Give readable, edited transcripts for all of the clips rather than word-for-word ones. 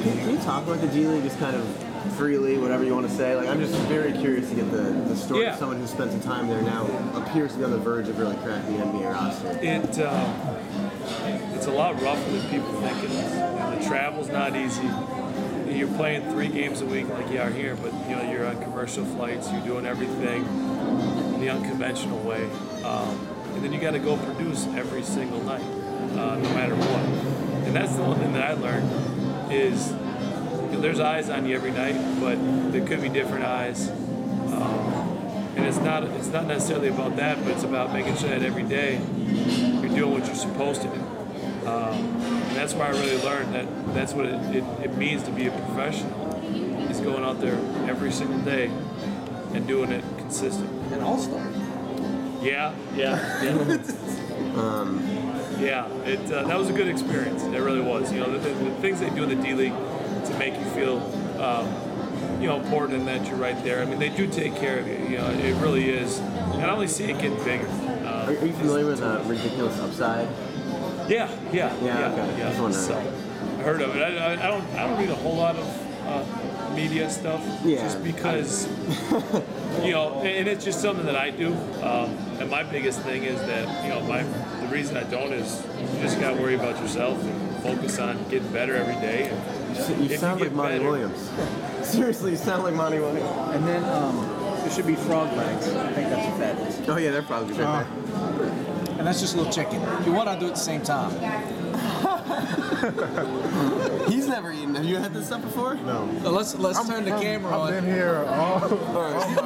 Can you talk about the D League just kind of freely, whatever you want to say? Like, I'm just very curious to get the story of someone who spent some time there now, appears to be on the verge of really cracking the NBA roster. It's a lot rougher than people think it is. The travel's not easy. You're playing 3 games a week like you are here, but you're on commercial flights. You're doing everything the unconventional way, and then you got to go produce every single night, no matter what. And that's the one thing that I learned is there's eyes on you every night, but there could be different eyes, and it's not necessarily about that, but it's about making sure that every day you're doing what you're supposed to do. And that's why I really learned that's what it means to be a professional, is going out there every single day and doing it consistently. An all-star. Yeah. That was a good experience. It really was. The things they do in the D League to make you feel, important and that you're right there. I mean, they do take care of you. It really is. And I only see it getting bigger. Are you familiar with Ridiculous Upside? Yeah. Okay. Just wondering. So, I heard of it. I don't read a whole lot of media stuff. Yeah. Just because, and it's just something that I do. And my biggest thing is that, the reason I don't is you just got to worry about yourself and focus on getting better every day. And you sound like Monty Williams. Seriously, you sound like Monty Williams. And then there should be frog legs. I think that's what that is. Oh yeah, they're probably good there. And that's just a little chicken. If you want, I'll do it at the same time. He's never eaten. Have you had this stuff before? No. So let's turn the camera on. I've been here all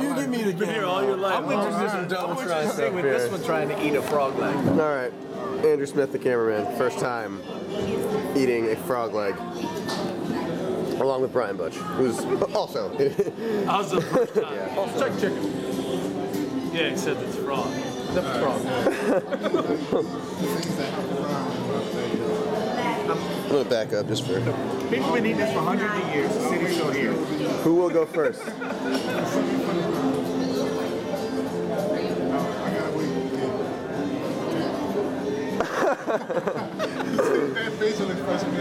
You give me the camera. Been here all your life. I'm interested in double try stuff with this one trying to eat a frog leg. All right, Andrew Smith, the cameraman, first time eating a frog leg, along with Brian Butch, who's also. How's the first time? Yeah. It's like chicken. Yeah, except it's frog. Except it's frog. I'm gonna back up just for. People been eating this for hundreds of years. The city's still here. Who will go first?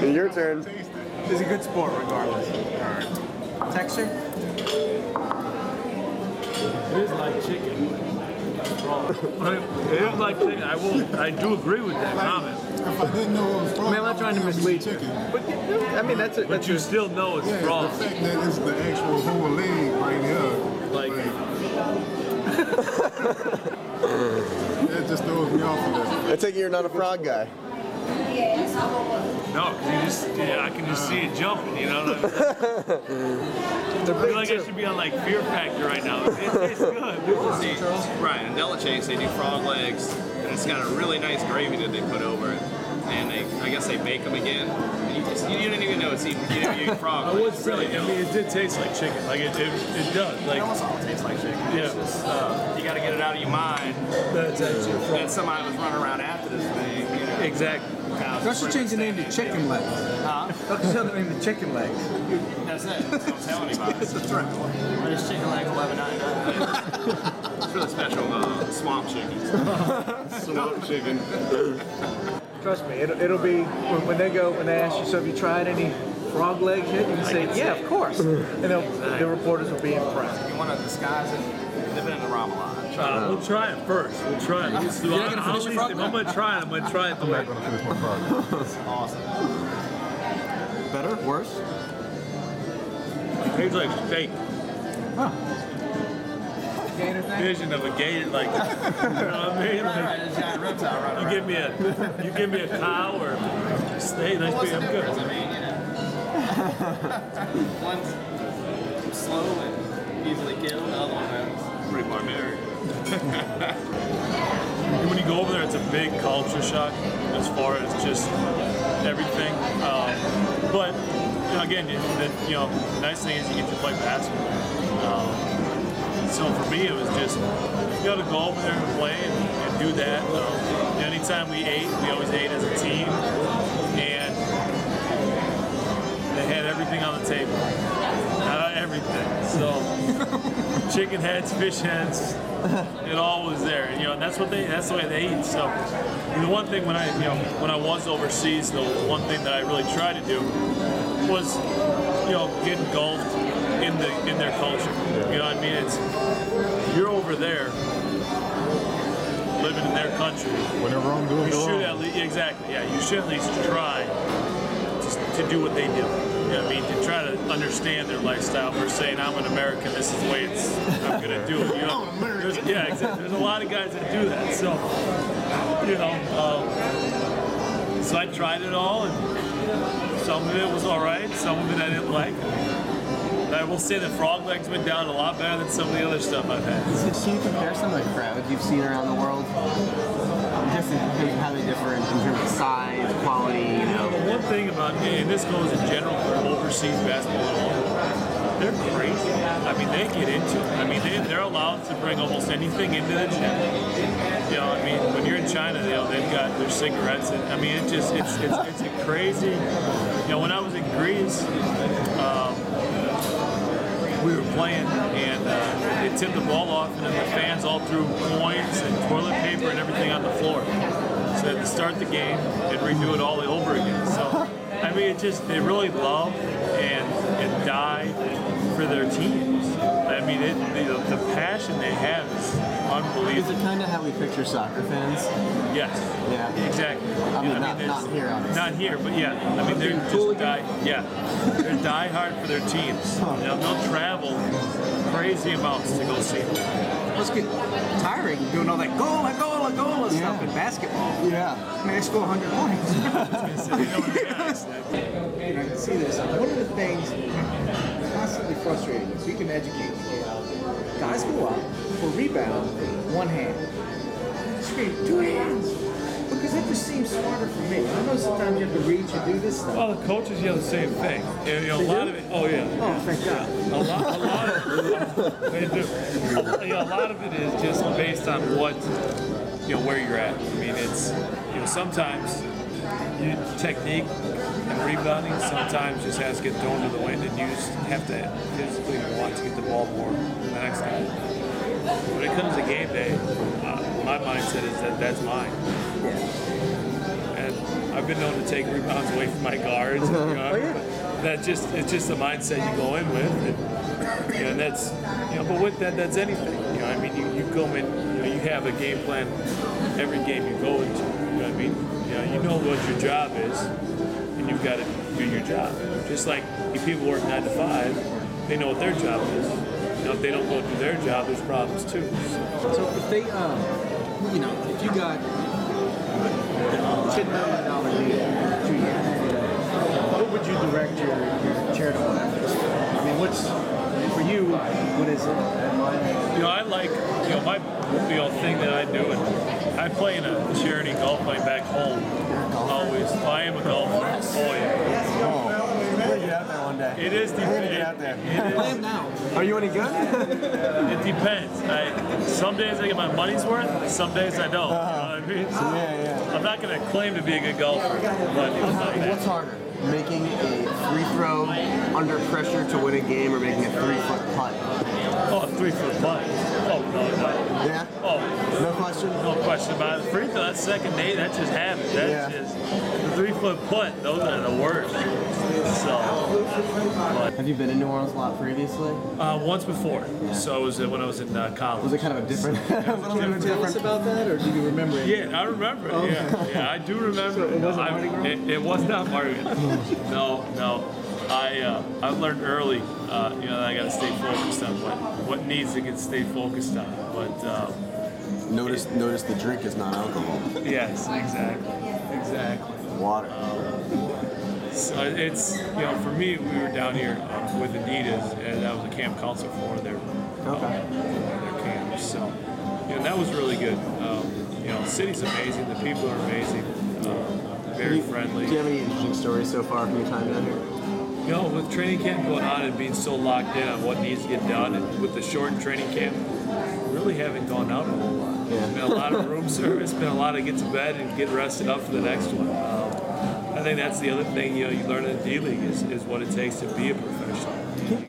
Your turn. It's a good sport regardless. Texture? It is like chicken. It is like chicken. I do agree with that comment. If I didn't know it was frog, I mean, I'm not trying to mislead you. chicken. But I mean, that's it. But you still know it's Yeah, frog. the fact that it's the actual whole leg right here. Like, That just throws me off of that. I take it you're not a frog guy. no, cause I can just see it jumping, you know what I mean? I feel like I should be on like Fear Factor right now. It tastes good. See, right, in Delachaise they do frog legs, and it's got a really nice gravy that they put over it. And I guess they bake them again. And you didn't even know it's eating frog I legs. would say, I mean, it did taste like chicken. Like it does. Like, It almost all tastes like chicken. Yeah. It's just, you got to get it out of your mind that's actually that somebody was running around after this thing. exactly. Don't you change the name to chicken legs? Huh? Don't you change the name to chicken legs? That's it. Don't tell anybody. That's right. But it's chicken legs $11.99. It's really special swamp chicken. Swamp chicken. Trust me, it'll be when they ask you, so have you tried any frog legs yet? You can say, yeah, of course. And the reporters will be impressed. You want to disguise it? Dip it in the Ramallah. We'll try it first. We'll try it. You're not gonna finish your frog If I'm gonna try it, I'm gonna try it the I'm way. not gonna finish my frog. Awesome. Better? Worse? It tastes like steak. Gator thing? Vision of a gator, like, you know what I mean? Right, Like, a giant reptile running you give me a cow or a steak, I'm good. I mean, one's slow and easily killed, the other one is pretty barbaric. When you go over there, it's a big culture shock as far as just everything. But again, the nice thing is you get to play basketball. So for me, it was just to go over there and play and do that. Anytime we always ate as a team, and they had everything on the table. everything. So chicken heads, fish heads, it all was there. You know, and that's the way they eat. So the one thing when I was overseas, the one thing that I really tried to do was, get engulfed in their culture. You know what I mean? It's, you're over there living in their country. When they're wrong, do it wrong. Exactly, yeah. You should at least try to do what they do. You know what I mean? To try to understand their lifestyle. We're saying, I'm an American, this is the way I'm going to do it. You know? Yeah, exactly. There's a lot of guys that do that. So, so I tried it all, and some of it was all right, some of it I didn't like. But I will say that frog legs went down a lot better than some of the other stuff I've had. Can you compare some of the crowds you've seen around the world? Just in terms of how they differ in terms of size, quality, One thing about, and this goes in general for overseas basketball and all, they're crazy. I mean, they get into it. I mean, they're allowed to bring almost anything into the gym. You know, I mean, when you're in China, they've got their cigarettes. And, I mean, it's a crazy. When I was in Greece, we were playing, and they tipped the ball off, and then the fans all threw coins and toilet paper and everything on the floor. So they had to start the game and redo it all over again. So, I mean, they really love and die for their teams. I mean, the passion they have is unbelievable. Is it kind of how we picture soccer fans? Yes. Yeah. Exactly. I mean, not here, obviously. Not here, but yeah. I mean, they're just they're die hard for their teams. They'll travel crazy amounts to go see them. Must get tiring doing all that goal stuff in basketball. Yeah. I mean, they score 100 points. I can see this. One of the things constantly frustrating is you can educate people. Guys go up for rebound, one hand. Scream, two hands. Because that just seems smarter for me. I know sometimes you have to reach and do this stuff. Well, the coaches yell the same thing. A lot of it. Oh yeah. Oh, thank God. A lot of they do. A lot of it is just based on what where you're at. I mean, it's sometimes technique and rebounding sometimes just has to get thrown to the wind, and you just have to physically want to get the ball more than the next guy. When it comes to game day, my mindset is that's mine. And I've been known to take rebounds away from my guards. It's just the mindset you go in with, and that's But with that's anything. I mean, you go in, you have a game plan every game you go into. You know what I mean? You know what your job is, and you've got to do your job. Just like if people work 9 to 5, they know what their job is. If they don't go do their job, there's problems too. So if they, if you got $10 million deal for 2 years, what would you direct your charitable efforts? I mean, for you, what is it? I like, my thing that I do, and I play in a charity golf play back home. Always, I am a golfer. Oh yeah. Oh. We're gonna get out there one day. It is We're gonna get out there. Play him now. Are you any good? It depends. Some days I get my money's worth, some days I don't. You know what I mean? Yeah. I'm not going to claim to be a good golfer, but What's harder? Making a free throw under pressure to win a game, or making a 3-foot putt? Oh, a 3-foot putt. Oh, no. Yeah? Oh, No question? no question about it. Free throw, that's second day, that's just habit. That's just the 3-foot putt. Those are the worst. So, Have you been in New Orleans a lot previously? once before. So it was when I was in college. Was it kind of a different? Tell us about that, or do you remember it? Yeah, I remember it. Yeah, I do remember. So it wasn't Mardi Gras? It was not Mardi Gras. No. I learned early, that I got to stay focused on what needs to get stay focused on. But Notice the drink is not alcohol. yes, exactly. Water. So it's for me, we were down here with Adidas, and I was a camp counselor for their camp. So that was really good. The city's amazing. The people are amazing. Very friendly. Do you have any interesting stories so far from your time down here? With training camp going on and being so locked in on what needs to get done, and with the short training camp, really haven't gone out a whole lot. Yeah. It's been a lot of room service, been a lot of get to bed and get rested up for the next one. I think that's the other thing you learn in the D League is what it takes to be a professional.